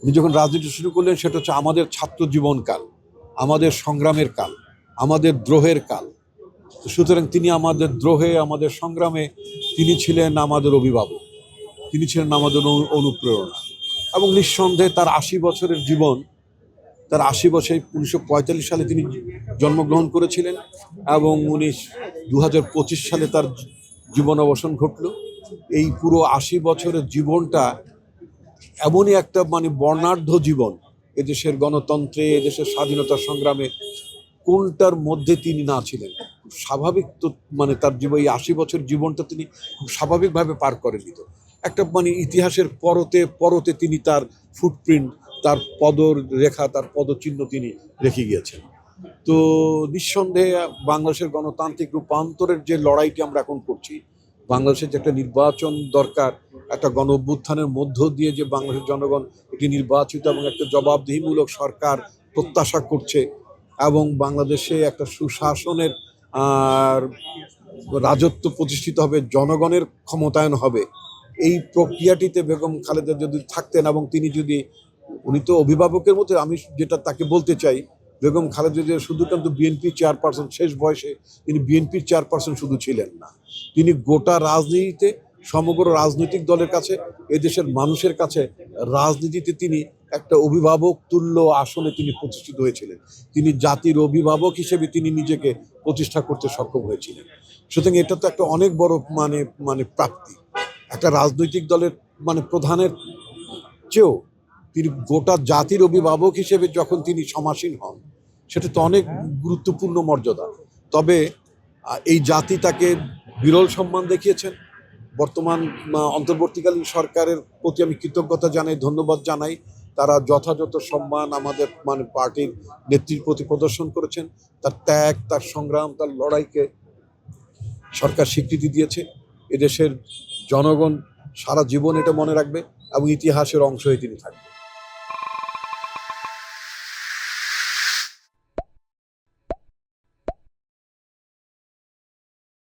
উনি যখন রাজনীতি শুরু করলেন সেটা হচ্ছে আমাদের ছাত্র জীবনকাল, আমাদের সংগ্রামের কাল, আমাদের দ্রোহের কাল। সুতরাং তিনি আমাদের দ্রোহে, আমাদের সংগ্রামে তিনি ছিলেন আমাদের অভিভাবক, তিনি ছিলেন আমাদের অনুপ্রেরণা। এবং নিঃসন্দেহে তার ৮০ বছরের জীবন, তার ৮০ বছর ১৯৪৫ সালে তিনি জন্মগ্রহণ করেছিলেন এবং ২০২৫ সালে তার জীবন অবসান ঘটল। এই পুরো ৮০ বছরের জীবনটা এমনই একটা বর্ণাঢ্য জীবন, এদেশের গণতন্ত্রে, এদেশের স্বাধীনতা সংগ্রামে কোনটার মধ্যে তিনি না ছিলেন। স্বাভাবিক তো তার জীবন, এই ৮০ বছর জীবনটা তিনি খুব স্বাভাবিকভাবে পার করে নিত। একটা ইতিহাসের পরতে পরতে তিনি তার ফুটপ্রিন্ট, তার পদরেখা, তার পদচিহ্ন তিনি রেখে গিয়েছেন। তো নিঃসন্দেহে বাংলাদেশের গণতান্ত্রিক রূপান্তরের যে লড়াইটি আমরা এখন করছি, বাংলাদেশের যে একটা নির্বাচন দরকার, একটা গণ অভ্যুত্থানের মধ্য দিয়ে যে বাংলাদেশের জনগণ একটি নির্বাচিত এবং একটা জবাবদিহিমূলক সরকার প্রত্যাশা করছে এবং বাংলাদেশে একটা সুশাসনের রাজত্ব প্রতিষ্ঠিত হবে, জনগণের ক্ষমতায়ন হবে, এই প্রক্রিয়াটিতে বেগম খালেদা যদি থাকতেন এবং তিনি যদি, উনি তো অভিভাবকের মধ্যে, আমি যেটা তাকে বলতে চাই, বেগম খালেদা জিয়া শুধু কিন্তু বিএনপি চেয়ারপারসন, শেষ বয়সে তিনি বিএনপির চেয়ারপারসন শুধু ছিলেন না, তিনি গোটা রাজনীতিতে, সমগ্র রাজনৈতিক দলের কাছে, এদেশের মানুষের কাছে রাজনীতিতে তিনি একটা অভিভাবক তুল্য আসনে তিনি প্রতিষ্ঠিত হয়েছিলেন। তিনি জাতির অভিভাবক হিসেবে তিনি নিজেকে প্রতিষ্ঠা করতে সক্ষম হয়েছিলেন। সুতরাং এটা তো একটা অনেক বড় প্রাপ্তি। একটা রাজনৈতিক দলের প্রধানের চেয়েও তিনি গোটা জাতির অভিভাবক হিসেবে যখন তিনি সমাসীন হন, সেটা তো অনেক গুরুত্বপূর্ণ মর্যাদা। তবে এই জাতি তাকে বিরল সম্মান দেখিয়েছেন। বর্তমান অন্তর্বর্তীকালীন সরকারের প্রতি আমি কৃতজ্ঞতা জানাই, ধন্যবাদ জানাই। তারা যথাযথ সম্মান আমাদের পার্টির নেত্রীর প্রতি প্রদর্শন করেছেন। তার ত্যাগ, তার সংগ্রাম, তার লড়াইকে সরকার স্বীকৃতি দিয়েছে। এদেশের জনগণ সারা জীবন এটা মনে রাখবে এবং ইতিহাসের অংশ হয়ে তিনি থাকবেন।